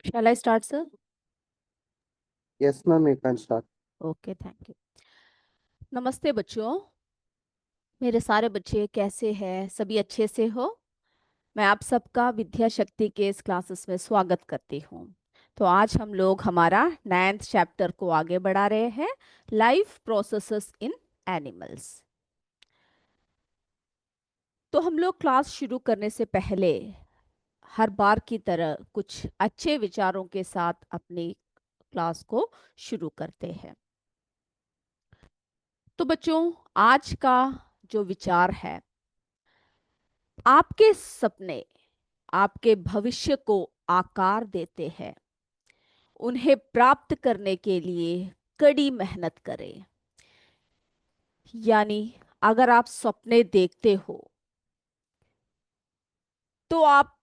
Shall I start, sir? Yes, ma'am, you can start. Okay, thank you. नमस्ते बच्चों, मेरे सारे बच्चे कैसे हैं? सभी अच्छे से हो? मैं आप सबका विद्या शक्ति के इस क्लासेस में स्वागत करती हूँ। तो आज हम लोग हमारा 9th चैप्टर को आगे बढ़ा रहे हैं, लाइफ प्रोसेसेस इन एनिमल्स। तो हम लोग क्लास शुरू करने से पहले हर बार की तरह कुछ अच्छे विचारों के साथ अपनी क्लास को शुरू करते हैं। तो बच्चों, आज का जो विचार है, आपके सपने आपके भविष्य को आकार देते हैं। उन्हें प्राप्त करने के लिए कड़ी मेहनत करें। यानी अगर आप सपने देखते हो तो आप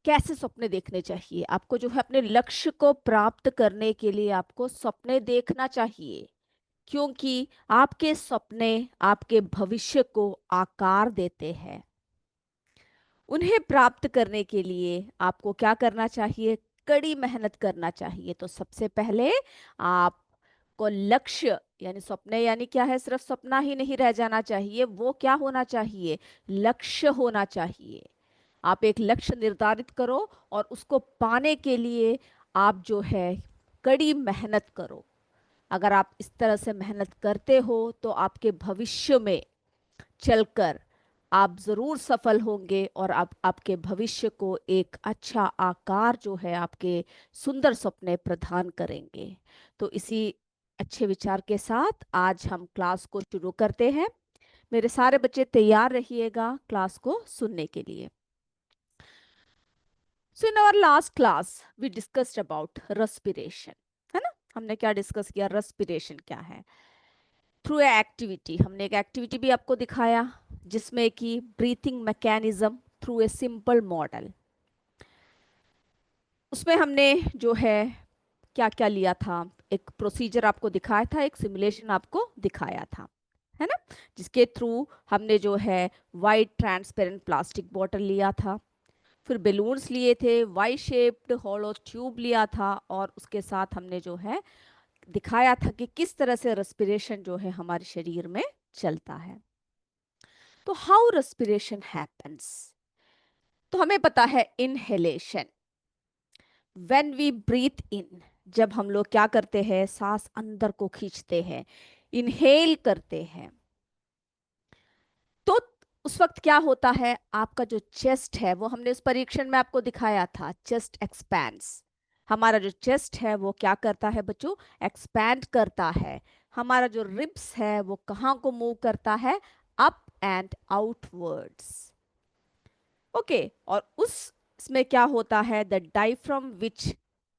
कैसे सपने देखने चाहिए? आपको जो है अपने लक्ष्य को प्राप्त करने के लिए आपको सपने देखना चाहिए, क्योंकि आपके सपने आपके भविष्य को आकार देते हैं। उन्हें प्राप्त करने के लिए आपको क्या करना चाहिए? कड़ी मेहनत करना चाहिए। तो सबसे पहले आपको लक्ष्य यानी सपने यानी क्या है, सिर्फ सपना ही नहीं रह जाना चाहिए, वो क्या होना चाहिए? लक्ष्य होना चाहिए। आप एक लक्ष्य निर्धारित करो और उसको पाने के लिए आप जो है कड़ी मेहनत करो। अगर आप इस तरह से मेहनत करते हो तो आपके भविष्य में चलकर आप जरूर सफल होंगे और आप आपके भविष्य को एक अच्छा आकार जो है आपके सुंदर सपने प्रदान करेंगे। तो इसी अच्छे विचार के साथ आज हम क्लास को शुरू करते हैं। मेरे सारे बच्चे तैयार रहिएगा क्लास को सुनने के लिए। So in our last class we discussed about respiration, है ना? हमने क्या डिस्कस किया? रेस्पिरेशन क्या है? थ्रू ए एक्टिविटी, हमने एक एक्टिविटी भी आपको दिखाया जिसमें कि breathing mechanism through a simple model. उसमें हमने जो है क्या क्या लिया था, एक प्रोसीजर आपको दिखाया था, एक सिमुलेशन आपको दिखाया था, है ना? जिसके थ्रू हमने जो है वाइट ट्रांसपेरेंट प्लास्टिक बॉटल लिया था, फिर बेलून्स लिए थे, वाई शेप्ड हॉलो ट्यूब लिया था, और उसके साथ हमने जो है दिखाया था कि किस तरह से रेस्पिरेशन जो है हमारे शरीर में चलता है। तो हाउ रेस्पिरेशन हैपेंस? तो हमें पता है इनहेलेशन, व्हेन वी ब्रीथ इन, जब हम लोग क्या करते हैं, सांस अंदर को खींचते हैं, इनहेल करते हैं, तो उस वक्त क्या होता है? आपका जो चेस्ट है, वो हमने उस परीक्षण में आपको दिखाया था, चेस्ट एक्सपैंड्स। हमारा जो चेस्ट है वो क्या करता है बच्चों? एक्सपैंड करता है। हमारा जो रिब्स है वो कहाँ को मूव करता है? Up and outwards. ओके, और उसमें क्या होता है? द डायफ्राम, विच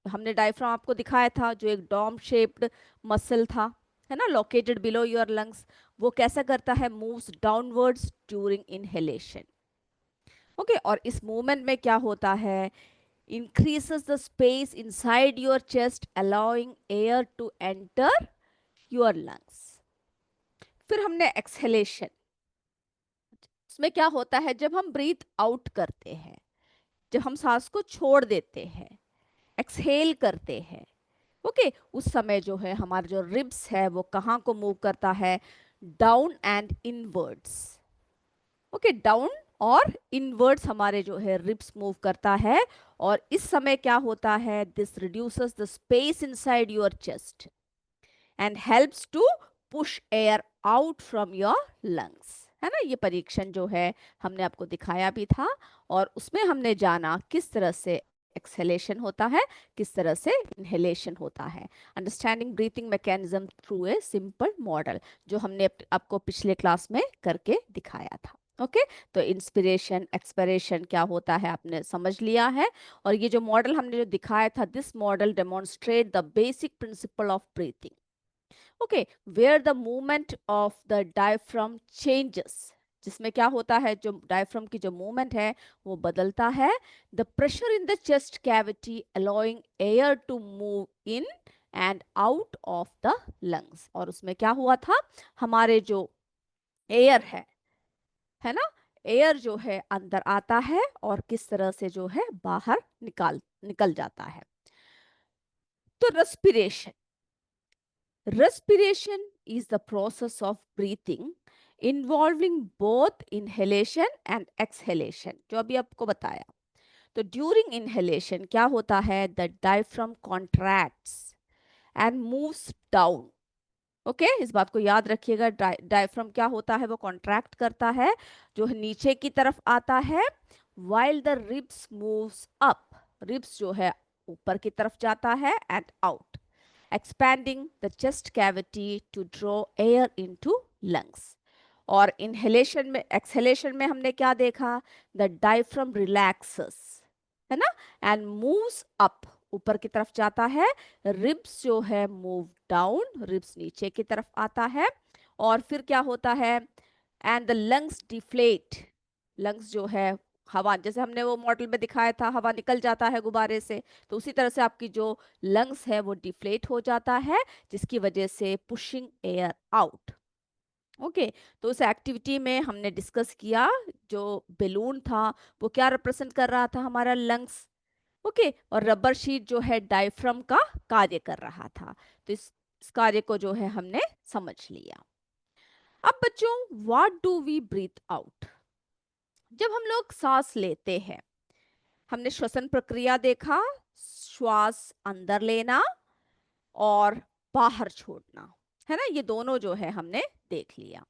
हमने डायफ्राम आपको दिखाया था, जो एक डॉम शेप्ड मसल था, है ना, लोकेटेड बिलो योर लंग्स, वो कैसा करता है? Moves downwards during inhalation. Okay, और इस मूवमेंट में क्या होता है? increases the space inside your chest allowing air to enter your lungs। फिर हमने एक्सहेलेशन, उसमें क्या होता है? जब हम ब्रीथ आउट करते हैं, जब हम सांस को छोड़ देते हैं, एक्सहेल करते हैं, ओके, उस समय जो है हमारा जो रिब्स है वो कहाँ को मूव करता है? Down and inwards. Okay, down और इनवर्ड्स हमारे जो है रिब्स मूव करता है, और इस समय क्या होता है? This reduces the space inside your chest and helps to push air out from your lungs, है ना? ये परीक्षण जो है हमने आपको दिखाया भी था, और उसमें हमने जाना किस तरह से एक्सहेलेशन होता है, किस तरह से इनहेलेशन होता है। Understanding breathing mechanism through a simple model, जो हमने आपको पिछले क्लास में करके दिखाया था। ओके, तो इंस्पिरेशन एक्सपिरेशन क्या होता है आपने समझ लिया है। और ये जो मॉडल हमने जो दिखाया था, this model demonstrate the basic principle of breathing. Okay, where the movement of the diaphragm changes, जिसमें क्या होता है? जो डायफ्राम की जो मूवमेंट है वो बदलता है। The pressure in the chest cavity allowing air to move in and out of the lungs. और उसमें क्या हुआ था? हमारे जो एयर है ना, एयर जो है अंदर आता है और किस तरह से जो है बाहर निकल जाता है। तो respiration is the process of breathing involving both inhalation and exhalation, जो अभी आपको बताया। तो ड्यूरिंग इनहेलेशन क्या होता है, the diaphragm contracts and moves down. Okay, इस बात को याद रखिएगा, डायफ्राम क्या होता है, वो कॉन्ट्रैक्ट करता है, जो नीचे की तरफ आता है, while the ribs moves up, ribs जो है ऊपर की तरफ जाता है, and out, expanding the chest cavity to draw air into lungs. और इनहेलेशन में, एक्सहेलेशन में हमने क्या देखा, द डायफ्राम रिलैक्सेस, है ना, एंड मूव्स अप, ऊपर की तरफ जाता है, रिब्स जो है मूव डाउन, रिब्स नीचे की तरफ आता है, और फिर क्या होता है, and the lungs deflate, lungs जो है हवा, जैसे हमने वो मॉडल में दिखाया था, हवा निकल जाता है गुब्बारे से, तो उसी तरह से आपकी जो लंग्स है वो डिफ्लेट हो जाता है, जिसकी वजह से पुशिंग एयर आउट। ओके, तो उस एक्टिविटी में हमने डिस्कस किया, जो बेलून था वो क्या रिप्रेजेंट कर रहा था, हमारा लंग्स। ओके, और रबर शीट जो है डायफ्राम का कार्य कर रहा था। तो इस कार्य को जो है हमने समझ लिया। अब बच्चों, what do we breathe out, जब हम लोग सांस लेते हैं, हमने श्वसन प्रक्रिया देखा, श्वास अंदर लेना और बाहर छोड़ना, है ना, ये दोनों जो है हमने देख लिया।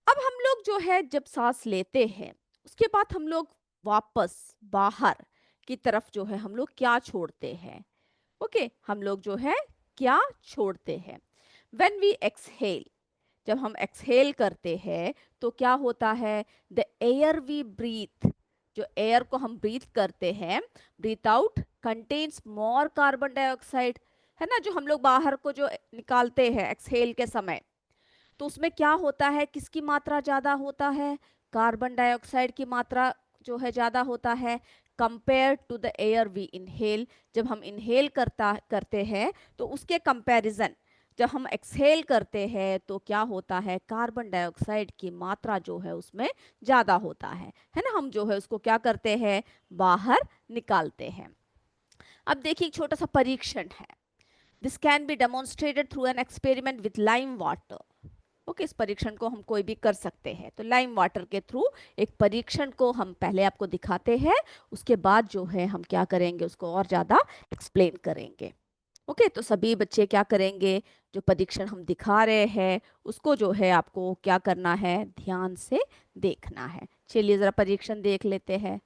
अब हम लोग जो है जब सांस लेते हैं, उसके बाद हम लोग वापस बाहर की तरफ जो है हम लोग क्या छोड़ते हैं, ओके, हम लोग जो है क्या छोड़ते हैं, व्हेन वी एक्सहेल, जब हम एक्सहेल करते हैं तो क्या होता है, द एयर वी ब्रीथ, जो एयर को हम ब्रीथ करते हैं, breathe out contains more carbon dioxide, है ना, जो हम लोग बाहर को जो निकालते हैं एक्सहेल के समय, तो उसमें क्या होता है, किसकी मात्रा ज्यादा होता है, कार्बन डाइऑक्साइड की मात्रा जो है ज्यादा होता है, compare to the air we inhale, जब हम इनहेल करते हैं तो उसके कंपैरिजन जब हम एक्सहेल करते हैं तो क्या होता है, कार्बन डाइऑक्साइड की मात्रा जो है उसमें ज्यादा होता है ना, हम जो है उसको क्या करते हैं, बाहर निकालते हैं। अब देखिए, एक छोटा सा परीक्षण है, this can be demonstrated through an experiment with lime water. Okay, इस परीक्षण को हम कोई भी कर सकते हैं, तो लाइम वाटर के थ्रू एक परीक्षण को हम पहले आपको दिखाते हैं, उसके बाद जो है हम क्या करेंगे, उसको और ज्यादा एक्सप्लेन करेंगे। ओके, तो सभी बच्चे क्या करेंगे, जो परीक्षण हम दिखा रहे हैं उसको जो है आपको क्या करना है, ध्यान से देखना है। चलिए जरा परीक्षण देख लेते हैं।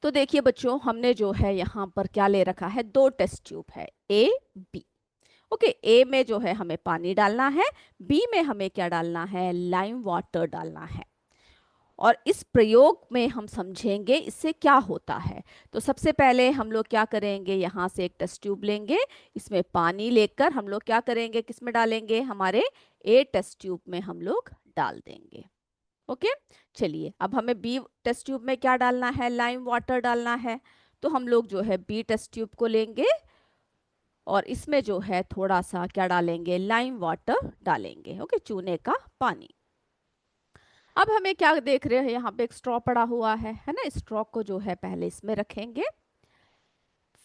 तो देखिए बच्चों, हमने जो है यहाँ पर क्या ले रखा है, दो टेस्ट ट्यूब है, ए बी। ओके, ए में जो है हमें पानी डालना है, बी में हमें क्या डालना है, लाइम वाटर डालना है। और इस प्रयोग में हम समझेंगे इससे क्या होता है। तो सबसे पहले हम लोग क्या करेंगे, यहाँ से एक टेस्ट ट्यूब लेंगे, इसमें पानी लेकर हम लोग क्या करेंगे, किस में डालेंगे, हमारे ए टेस्ट ट्यूब में हम लोग डाल देंगे। ओके, चलिए अब हमें बी टेस्ट ट्यूब में क्या डालना है, लाइम वाटर डालना है। तो हम लोग जो है बी टेस्ट ट्यूब को लेंगे और इसमें जो है थोड़ा सा क्या डालेंगे, लाइम वाटर डालेंगे, ओके, चूने का पानी। अब हमें क्या देख रहे हैं, यहाँ पे एक स्ट्रॉ पड़ा हुआ है ना, स्ट्रॉ को जो है पहले इसमें रखेंगे,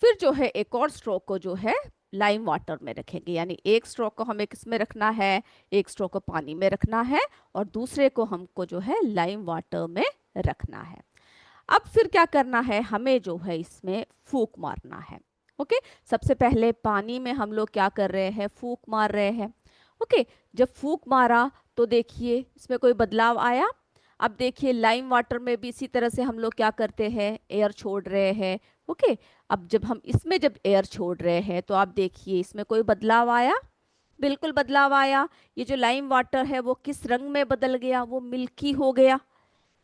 फिर जो है एक और स्ट्रॉ को जो है लाइम वाटर में रखेंगे, यानी एक स्ट्रॉ को हमें किस में रखना है, एक स्ट्रॉ को पानी में रखना है और दूसरे को हमको जो है लाइम वाटर में रखना है। अब फिर क्या करना है, हमें जो है इसमें फूंक मारना है। ओके, सबसे पहले पानी में हम लोग क्या कर रहे हैं, फूंक मार रहे हैं। ओके, जब फूंक मारा तो देखिए इसमें कोई बदलाव आया। अब देखिए लाइम वाटर में भी इसी तरह से हम लोग क्या करते हैं, एयर छोड़ रहे हैं। ओके, अब जब हम इसमें जब एयर छोड़ रहे हैं तो आप देखिए इसमें कोई बदलाव आया, बिल्कुल बदलाव आया। ये जो लाइम वाटर है वो किस रंग में बदल गया, वो मिल्की हो गया,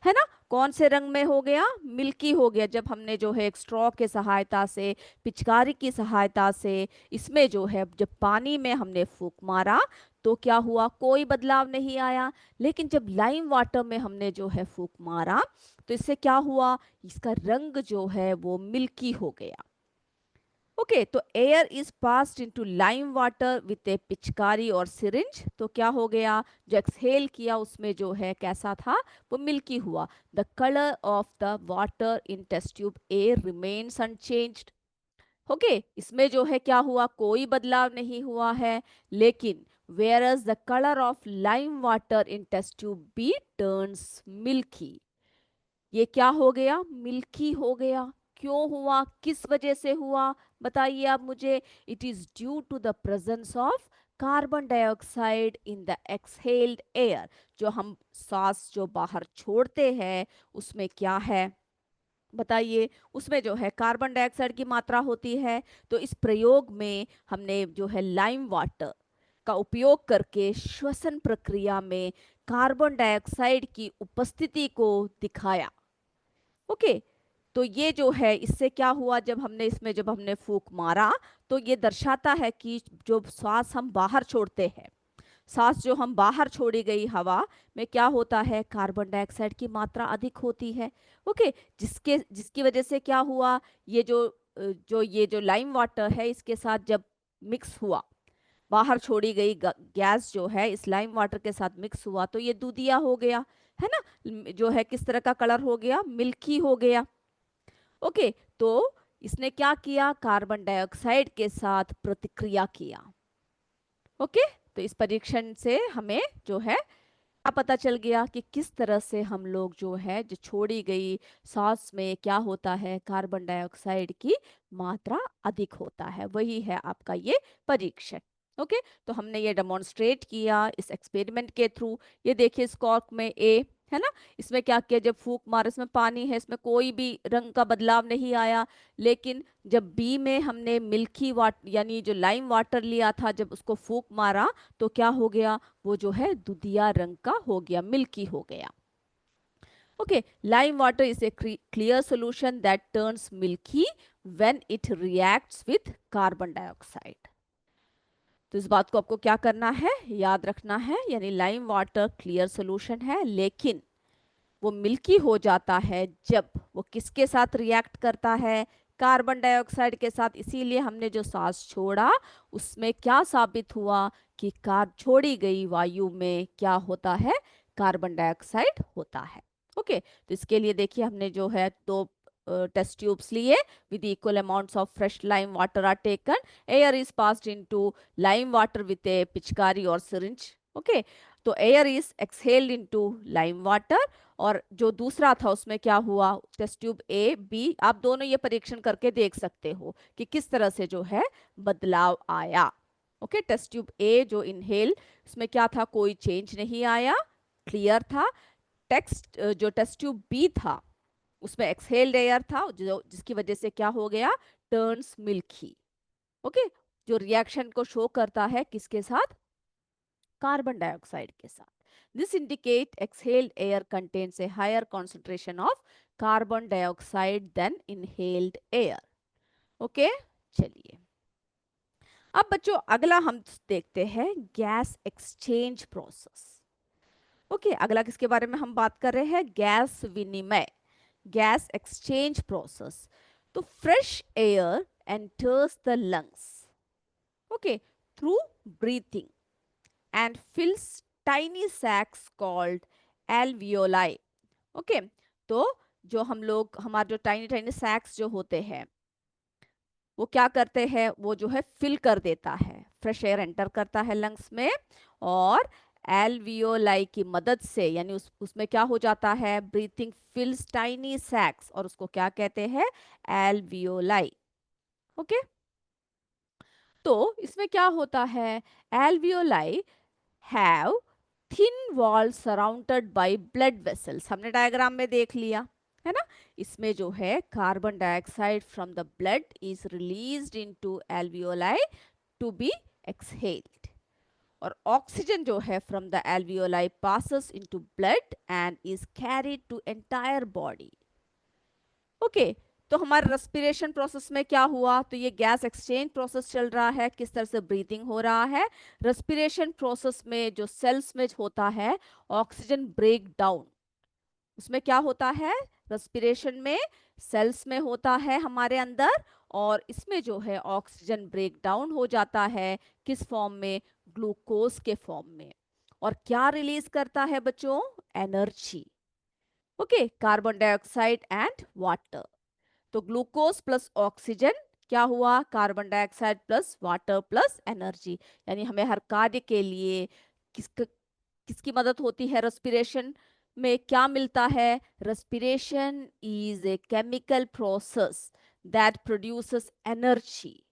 है ना, कौन से रंग में हो गया, मिल्की हो गया। जब हमने जो है एक स्ट्रॉ के सहायता से, पिचकारी की सहायता से इसमें जो है जब पानी में हमने फूंक मारा तो क्या हुआ, कोई बदलाव नहीं आया। लेकिन जब लाइम वाटर में हमने जो है फूंक मारा तो इससे क्या हुआ, इसका रंग जो है वो मिल्की हो गया। ओके, तो air is passed into lime water with a पिचकारी और सिरिंज। तो क्या हो गया, जो एक्सहेल किया उसमें जो है कैसा था, वो मिल्की हुआ। The colour of the water in test tube A remains unchanged. Okay, इसमें जो है क्या हुआ, कोई बदलाव नहीं हुआ है। लेकिन whereas the color of lime water in test tube B turns milky, ये क्या हो गया, मिल्की हो गया। क्यों हुआ, किस वजह से हुआ, बताइए आप मुझे। It is due to the presence of carbon dioxide in the exhaled air. जो हम सांस जो बाहर छोड़ते हैं उसमें क्या है, बताइए, उसमें जो है कार्बन डाइऑक्साइड की मात्रा होती है। तो इस प्रयोग में हमने जो है लाइम वाटर का उपयोग करके श्वसन प्रक्रिया में कार्बन डाइऑक्साइड की उपस्थिति को दिखाया। ओके, तो ये जो है इससे क्या हुआ, जब हमने फूंक मारा तो ये दर्शाता है कि जो सांस हम बाहर छोड़ते हैं, सांस जो हम बाहर छोड़ी गई हवा में क्या होता है, कार्बन डाइऑक्साइड की मात्रा अधिक होती है। ओके, जिसके जिसकी वजह से क्या हुआ, ये जो लाइम वाटर है इसके साथ जब मिक्स हुआ, बाहर छोड़ी गई गैस जो है इस लाइम वाटर के साथ मिक्स हुआ तो ये दूधिया हो गया, है ना। जो है किस तरह का कलर हो गया, मिल्की हो गया। ओके, तो इसने क्या किया, कार्बन डाइऑक्साइड के साथ प्रतिक्रिया किया। ओके, तो इस परीक्षण से हमें जो है क्या पता चल गया कि किस तरह से हम लोग जो है जो छोड़ी गई सांस में क्या होता है, कार्बन डाइऑक्साइड की मात्रा अधिक होता है। वही है आपका ये परीक्षण। ओके, तो हमने ये डेमोन्स्ट्रेट किया इस एक्सपेरिमेंट के थ्रू। ये देखिए इस कॉर्क में ए है ना, इसमें क्या किया, जब फूंक मार, इसमें पानी है, इसमें कोई भी रंग का बदलाव नहीं आया। लेकिन जब बी में हमने मिल्की वाटर यानी जो लाइम वाटर लिया था, जब उसको फूंक मारा तो क्या हो गया, वो जो है दुधिया रंग का हो गया, मिल्की हो गया। Okay, lime water is a clear solution that turns milky when it reacts with carbon dioxide. तो इस बात को आपको क्या करना है, याद रखना है, यानी लाइम वाटर क्लियर सोल्यूशन है लेकिन वो मिल्की हो जाता है जब वो किसके साथ रिएक्ट करता है, कार्बन डाइऑक्साइड के साथ। इसीलिए हमने जो सांस छोड़ा उसमें क्या साबित हुआ कि कार छोड़ी गई वायु में क्या होता है, कार्बन डाइऑक्साइड होता है। ओके, तो इसके लिए देखिए हमने जो है दो टेस्ट ट्यूब्स लिए with equal amounts of fresh lime water are taken, air is passed into lime water with a पिचकारी और सिरिंज। ओके, तो air is exhaled into lime water, और जो दूसरा था उसमें क्या हुआ, टेस्ट ट्यूब ए बी, आप दोनों ये परीक्षण करके देख सकते हो कि किस तरह से जो है बदलाव आया। ओके, टेस्ट ट्यूब ए जो इनहेल उसमें क्या था, कोई चेंज नहीं आया, क्लियर था। जो टेस्ट ट्यूब बी था उसमें एक्सहेल्ड एयर था जो जिसकी वजह से क्या हो गया, टर्न्स मिल्की। ओके, जो रिएक्शन को शो करता है किसके साथ, कार्बन डाइऑक्साइड के साथ। This indicate exhaled air contains a higher concentration of carbon dioxide than inhaled air. Okay, चलिए अब बच्चों अगला हम देखते हैं गैस एक्सचेंज प्रोसेस। ओके, अगला किसके बारे में हम बात कर रहे हैं, गैस विनिमय, गैस एक्सचेंज प्रोसेस। तो fresh air enters the lungs, okay, through breathing and fills tiny sacs called alveoli. Okay, तो जो हम लोग हमारे जो टाइनी टाइनी सैक्स जो होते हैं वो क्या करते हैं, वो जो है फिल कर देता है, फ्रेश एयर एंटर करता है लंग्स में, और एल्वियोलाई की मदद से यानी उसमें क्या हो जाता है, ब्रीथिंग फिल्स टाइनी सैक्स, और उसको क्या कहते हैं, एल्वियोलाई। ओके, तो इसमें क्या होता है, alveoli have thin wall surrounded by blood vessels, हमने डायग्राम में देख लिया है ना। इसमें जो है carbon dioxide from the blood is released into alveoli to be exhaled, और ऑक्सीजन जो है from the alveoli passes into blood and is carried to entire body. Okay, तो हमारे रेस्पिरेशन प्रोसेस में क्या हुआ, तो ये गैस एक्सचेंज प्रोसेस चल रहा है, किस तरह से ब्रीथिंग हो रहा है। रेस्पिरेशन प्रोसेस में जो सेल्स में होता है ऑक्सीजन ब्रेक डाउन, उसमें क्या होता है, रेस्पिरेशन में सेल्स में होता है हमारे अंदर और इसमें जो है ऑक्सीजन ब्रेक डाउन हो जाता है किस फॉर्म में, ग्लूकोज के फॉर्म में। और क्या रिलीज करता है बच्चों, energy. Okay, carbon dioxide and water. तो ग्लूकोज प्लस ऑक्सीजन क्या हुआ, carbon dioxide plus water plus energy. यानी हमें हर कार्य के लिए किसकी मदद होती है, रेस्पिरेशन में क्या मिलता है, respiration is a chemical process that produces energy.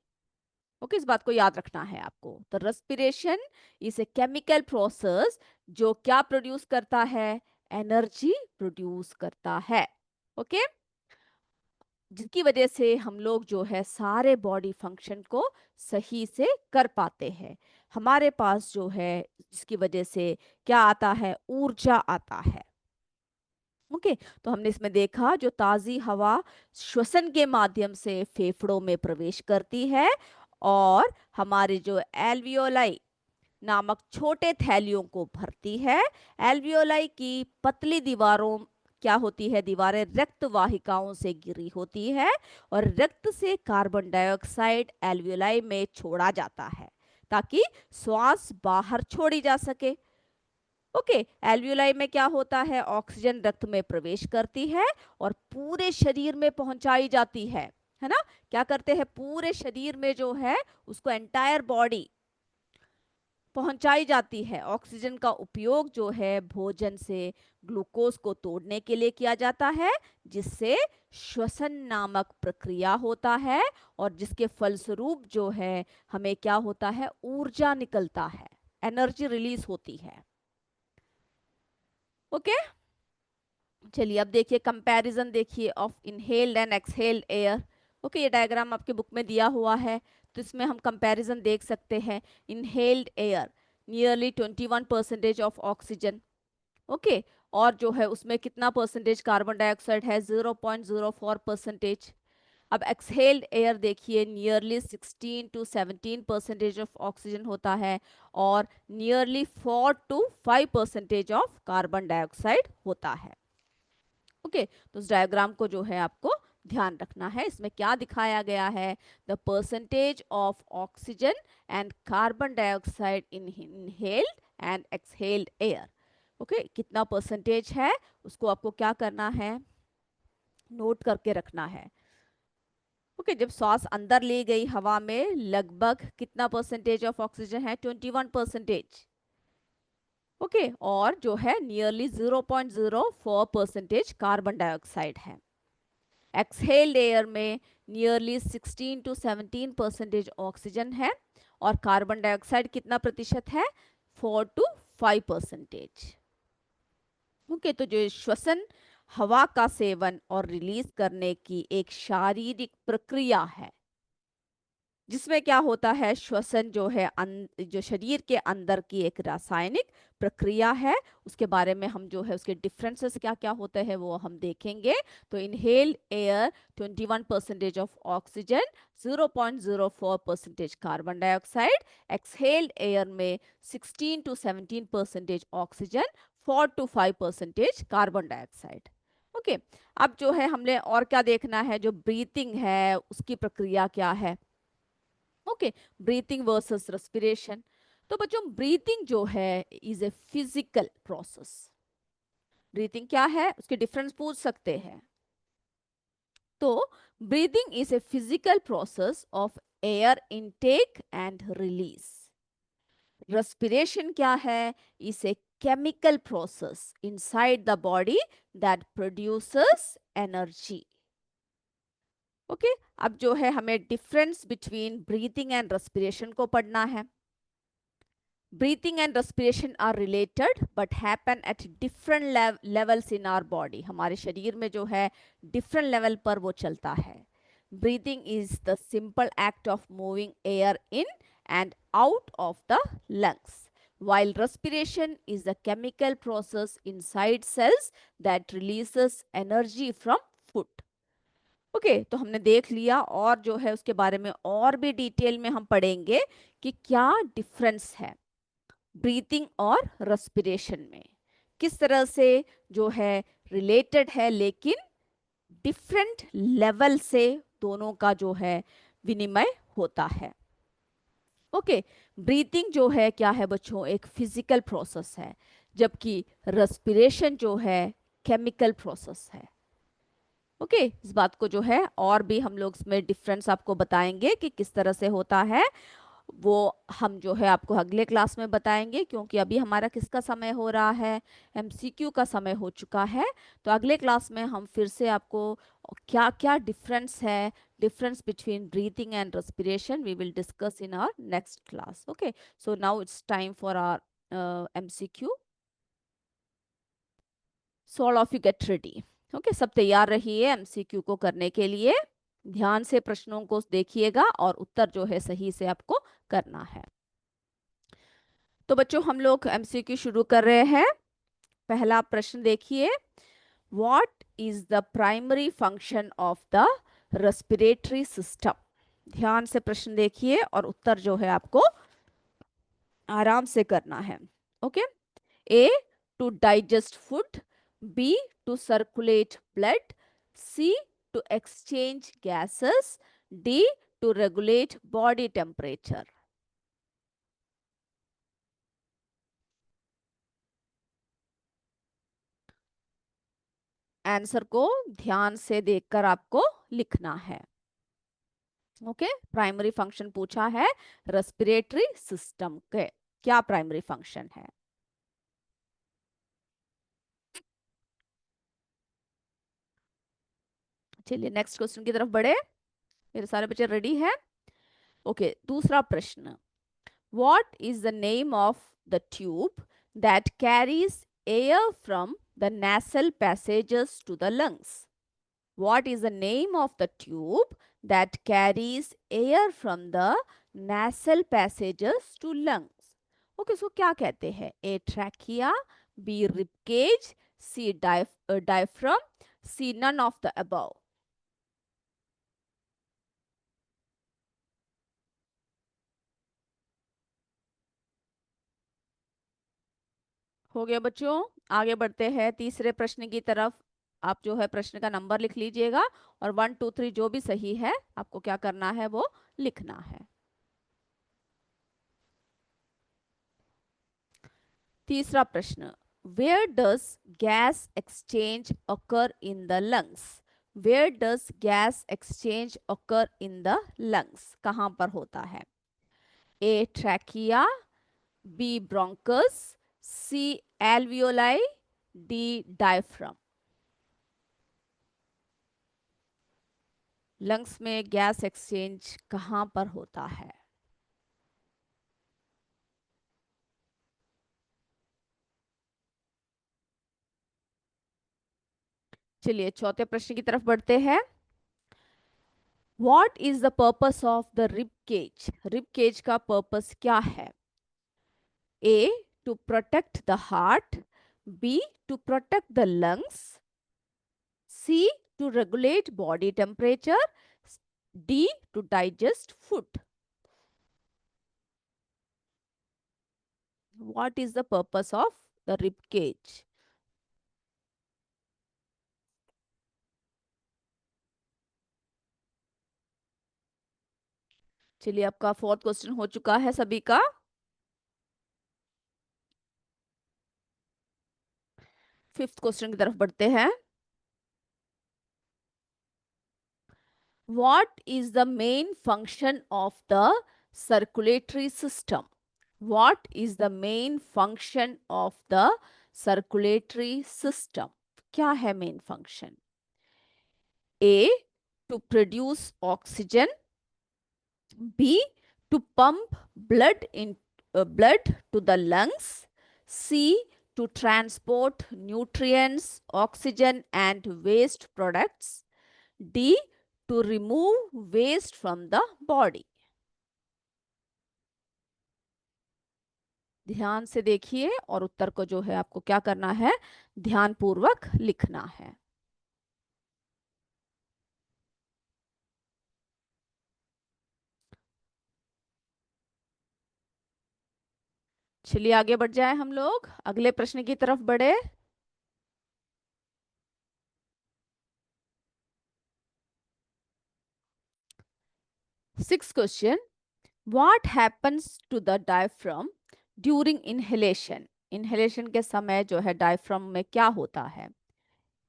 Okay, इस बात को याद रखना है आपको। तो respiration is a chemical process जो क्या प्रोड्यूस करता है, एनर्जी प्रोड्यूस करता है। ओके, जिसकी वजह से हम लोग जो है सारे बॉडी फंक्शन को सही से कर पाते हैं। हमारे पास जो है जिसकी वजह से क्या आता है, ऊर्जा आता है। ओके, तो हमने इसमें देखा जो ताज़ी हवा श्वसन के माध्यम से फेफड़ों में प्रवेश करती है और हमारे जो एल्वियोलाई नामक छोटे थैलियों को भरती है। एल्वियोलाई की पतली दीवारों क्या होती है, दीवारें रक्त वाहिकाओं से घिरी होती है और रक्त से कार्बन डाइऑक्साइड एल्वियोलाई में छोड़ा जाता है ताकि श्वास बाहर छोड़ी जा सके। ओके, एल्वियोलाई में क्या होता है, ऑक्सीजन रक्त में प्रवेश करती है और पूरे शरीर में पहुंचाई जाती है ना। क्या करते हैं, पूरे शरीर में जो है उसको एंटायर बॉडी पहुंचाई जाती है। ऑक्सीजन का उपयोग जो है भोजन से ग्लूकोज को तोड़ने के लिए किया जाता है, जिससे श्वसन नामक प्रक्रिया होता है और जिसके फलस्वरूप जो है हमें क्या होता है, ऊर्जा निकलता है, एनर्जी रिलीज होती है। ओके, चलिए अब देखिए कंपैरिजन देखिए of inhaled and exhaled air. Okay, ये डायग्राम आपके बुक में दिया हुआ है, तो इसमें हम कंपैरिजन देख सकते हैं। Inhaled air nearly 21% of oxygen. Okay, और जो है उसमें कितना परसेंटेज कार्बन डाइऑक्साइड है, 0.04%। अब एक्सहेल्ड एयर देखिए नियरली 16 to 17% ऑफ ऑक्सीजन होता है और nearly 4 to 5% of carbon dioxide होता है। ओके, तो उस डायग्राम को जो है आपको ध्यान रखना है। इसमें क्या दिखाया गया है, the percentage of oxygen and carbon dioxide in inhaled and exhaled air. Okay, कितना परसेंटेज है उसको आपको क्या करना है, नोट करके रखना है। ओके, जब सांस अंदर ली गई हवा में लगभग कितना परसेंटेज ऑफ ऑक्सीजन है, 21%। ओके, और जो है नियरली 0.04% कार्बन डाइऑक्साइड है। एक्सहेल्ड एयर में नियरली 16 to 17% ऑक्सीजन है और कार्बन डाइऑक्साइड कितना प्रतिशत है, 4 to 5%। ओके, तो जो श्वसन हवा का सेवन और रिलीज करने की एक शारीरिक प्रक्रिया है, जिसमें क्या होता है, श्वसन जो है जो शरीर के अंदर की एक रासायनिक प्रक्रिया है। उसके बारे में हम जो है उसके डिफरेंसेस क्या क्या होते हैं वो हम देखेंगे। तो inhaled air 21% of oxygen, 0.04% carbon dioxide. Exhaled air में 16 to 17% oxygen, 4 to 5% carbon dioxide. Okay, अब जो है हमने और क्या देखना है, जो ब्रीथिंग है उसकी प्रक्रिया क्या है। Okay, breathing versus respiration. तो बच्चों ब्रीथिंग जो है is a physical process. Breathing क्या है, उसके डिफरेंस पूछ सकते हैं। तो breathing is a physical process of air intake and release. Respiration क्या है, is a chemical process inside the body that produces energy. Okay, अब जो है हमें difference between breathing and respiration को पढ़ना है। Breathing and respiration are related but happen at different levels in our body. हमारे शरीर में जो है डिफरेंट लेवल पर वो चलता है। Breathing is the simple act of moving air in and out of the lungs, while respiration is a chemical process inside cells that releases energy from food. Okay, तो हमने देख लिया और जो है उसके बारे में और भी डिटेल में हम पढ़ेंगे कि क्या डिफरेंस है ब्रीथिंग और रेस्पिरेशन में, किस तरह से जो है रिलेटेड है लेकिन डिफरेंट लेवल से दोनों का जो है विनिमय होता है। ओके, ब्रीथिंग जो है क्या है बच्चों, एक फिजिकल प्रोसेस है, जबकि रेस्पिरेशन जो है केमिकल प्रोसेस है। ओके, इस बात को जो है और भी हम लोग इसमें डिफरेंस आपको बताएंगे कि किस तरह से होता है, वो हम जो है आपको अगले क्लास में बताएंगे, क्योंकि अभी हमारा किसका समय हो रहा है, एमसीक्यू का समय हो चुका है। तो अगले क्लास में हम फिर से आपको क्या क्या डिफरेंस है, difference between breathing and respiration, we will discuss in our next class. Okay, so now it's time for our MCQ. So all of you get ready. Okay, सब तैयार रहिए एमसीक्यू को करने के लिए। ध्यान से प्रश्नों को देखिएगा और उत्तर जो है सही से आपको करना है। तो बच्चों हम लोग एमसीक्यू शुरू कर रहे हैं। पहला प्रश्न देखिए, what is the primary function of the respiratory system. ध्यान से प्रश्न देखिए और उत्तर जो है आपको आराम से करना है। Okay, A to digest food, B to circulate blood, C to exchange gases, D to regulate body temperature. Answer को ध्यान से देखकर आपको लिखना है। ओके, प्राइमरी फंक्शन पूछा है रेस्पिरेटरी सिस्टम के, क्या प्राइमरी फंक्शन है। चलिए नेक्स्ट क्वेश्चन की तरफ बढ़े। मेरे सारे बच्चे रेडी हैं। ओके, दूसरा प्रश्न, what is the name of the tube that carries air from the nasal passages to the lungs। What is the name of the tube that carries air from the nasal passages to lungs? Okay, so क्या कहते हैं, A trachea, B rib cage, C diaphragm, C none of the above। हो गया बच्चों, आगे बढ़ते हैं तीसरे प्रश्न की तरफ। आप जो है प्रश्न का नंबर लिख लीजिएगा और 1 2 3 जो भी सही है आपको क्या करना है वो लिखना है। तीसरा प्रश्न, where does gas exchange occur in the lungs. Where does gas exchange occur in the lungs, कहां पर होता है। A trachea, B bronchus, C alveoli, D diaphragm. Lungs में गैस एक्सचेंज कहां पर होता है। चलिए चौथे प्रश्न की तरफ बढ़ते हैं। What is the purpose of the rib cage. Rib cage का पर्पस क्या है। A to protect the heart, B to protect the lungs, C to regulate body temperature, D to digest food. What is the purpose of the rib cage. चलिए आपका fourth question हो चुका है सभी का। फिफ्थ क्वेश्चन की तरफ बढ़ते हैं। What is the main function of the circulatory system? What is the main function of the circulatory system? क्या है main function? A to produce oxygen, B to pump blood to the lungs, C to transport nutrients, oxygen and waste products, D to remove waste from the body। ध्यान से देखिए और उत्तर को जो है आपको क्या करना है, ध्यान पूर्वक लिखना है। चलिए आगे बढ़ जाए, हम लोग अगले प्रश्न की तरफ बढ़े। Sixth question, what happens to the diaphragm during inhalation? Inhalation के समय जो है diaphragm में क्या होता है?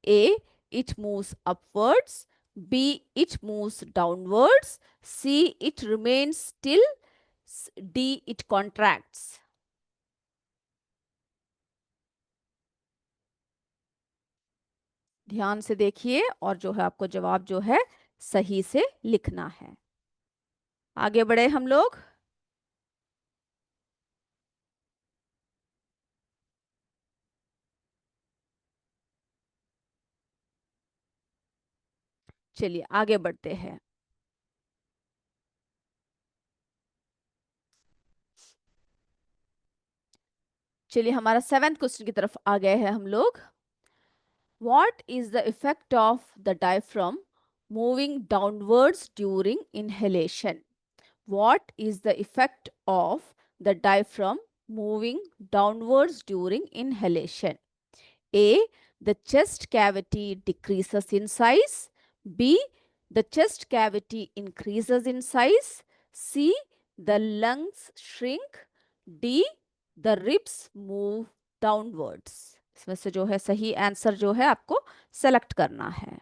A, it moves upwards. B, it moves downwards. C, it remains still. D, it contracts. ध्यान से देखिए और जो है आपको जवाब जो है सही से लिखना है। आगे बढ़े हम लोग। चलिए आगे बढ़ते हैं। चलिए हमारा 7th क्वेश्चन की तरफ आ गए हैं हम लोग। What is the effect of the diaphragm moving downwards during inhalation? What is the effect of the diaphragm moving downwards during inhalation? A, the chest cavity decreases in size. B, the chest cavity increases in size. C, the lungs shrink. D, the ribs move downwards. इसमें से जो है सही answer जो है आपको select करना है।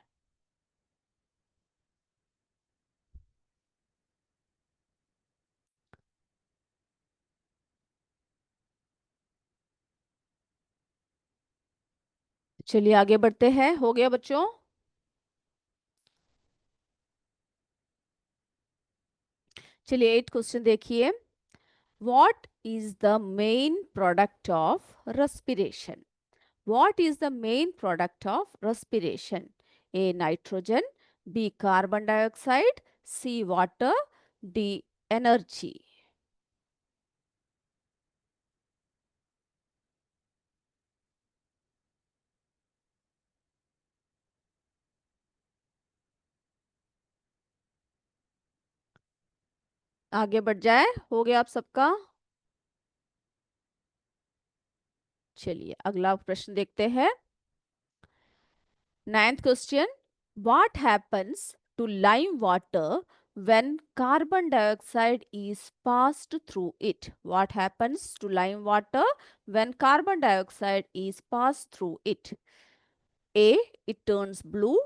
चलिए आगे बढ़ते हैं। हो गया बच्चों? चलिए 8th क्वेश्चन देखिए। What is the main product of respiration? What is the main product of respiration? A, nitrogen. B, carbon dioxide. C, water. D, energy. आगे बढ़ जाए। हो गया आप सबका? चलिए अगला प्रश्न देखते हैं। 9th question, what happens to lime water when carbon dioxide is passed through it? What happens to lime water when carbon dioxide is passed through it? A, it turns blue.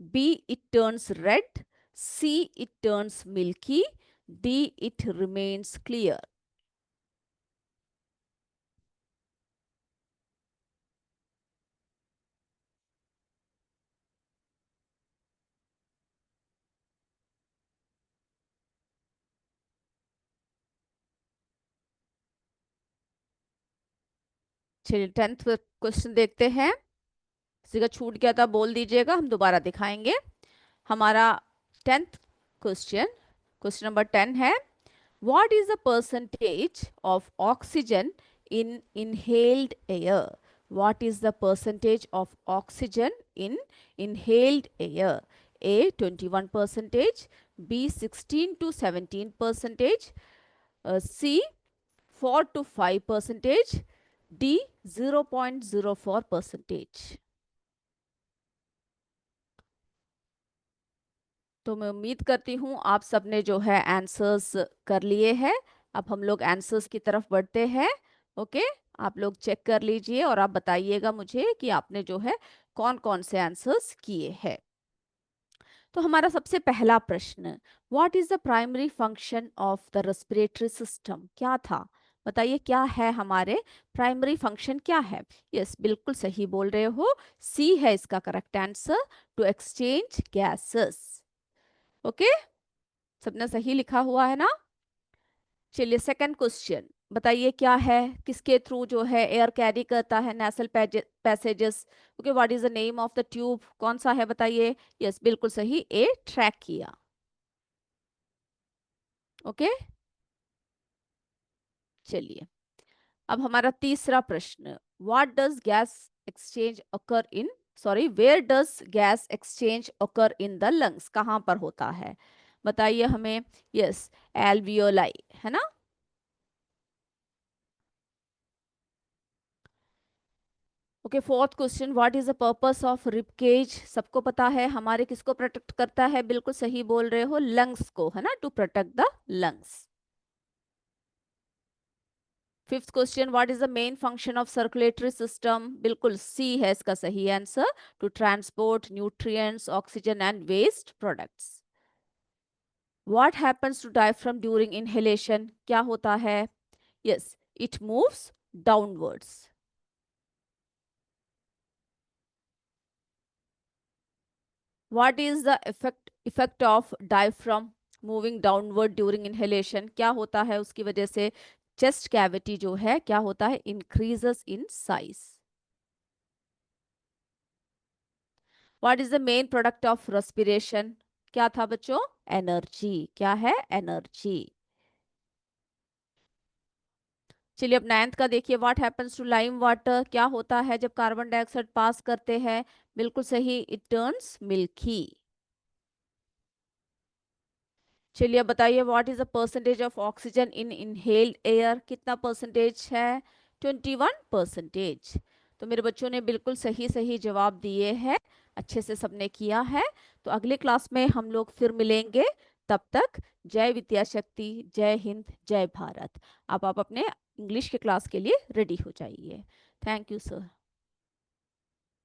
B, it turns red. C, it turns milky. D, it remains clear. चलिए 10th question देखते हैं। किसी का छूट गया था बोल दीजिएगा, हम दोबारा दिखाएंगे। हमारा 10th क्वेश्चन, क्वेश्चन नंबर 10 है, what is the percentage of oxygen in inhaled air? What is the percentage of oxygen in inhaled air? A, 21 percentage. B, 16 to 17 percentage. C, 4 to 5 percentage. D, 0.04 percentage. तो मैं उम्मीद करती हूँ आप सबने जो है आंसर्स कर लिए हैं। अब हम लोग आंसर्स की तरफ बढ़ते हैं। ओके, आप लोग चेक कर लीजिए और आप बताइएगा मुझे कि आपने जो है कौन कौन से आंसर्स किए हैं। तो हमारा सबसे पहला प्रश्न, what is the primary function of the respiratory system? क्या था? बताइए क्या है हमारे प्राइमरी फंक्शन क्या है? यस, बिल्कुल सही बोल रहे हो, सी है इसका correct answer, to exchange gases. Okay, सबने सही लिखा हुआ है ना? चलिए सेकंड क्वेश्चन बताइए क्या है, किसके थ्रू जो है एयर कैरी करता है nasal passages? Okay, what is the name of the tube? कौन सा है बताइए? यस, बिल्कुल सही, ए, ट्रैकिया। ओके, चलिए अब हमारा तीसरा प्रश्न, what does gas exchange occur in, sorry, where does gas exchange occur in the lungs? कहाँ पर होता है बताइए हमें? यस, एल्वियोलाई, है ना? Okay, fourth question, what is the purpose of rib cage? सबको पता है हमारे किसको प्रोटेक्ट करता है, बिल्कुल सही बोल रहे हो, लंग्स को, है ना, to protect the lungs. Fifth question, what is the main function of circulatory system? बिल्कुल सी है इसका सही answer, to transport nutrients, oxygen and waste products. What happens to diaphragm during inhalation? क्या होता है? Yes, it moves downwards. What is the effect of diaphragm moving downward during inhalation? क्या होता है उसकी वजह से? चेस्ट कैविटी जो है क्या होता है? increases in size. What is the main product of respiration? क्या था बच्चों? एनर्जी। क्या है? एनर्जी। चलिए अब 9th का देखिए, what happens to lime water? क्या होता है जब कार्बन डाइऑक्साइड पास करते हैं? बिल्कुल सही, इट टर्न्स मिल्की। चलिए अब बताइए, what is the percentage of oxygen in inhaled air? कितना परसेंटेज है? 21%। तो मेरे बच्चों ने बिल्कुल सही सही जवाब दिए हैं, अच्छे से सबने किया है। तो अगले क्लास में हम लोग फिर मिलेंगे, तब तक जय विद्या शक्ति, जय हिंद, जय भारत। आप अपने इंग्लिश के क्लास के लिए रेडी हो जाइए। Thank you sir.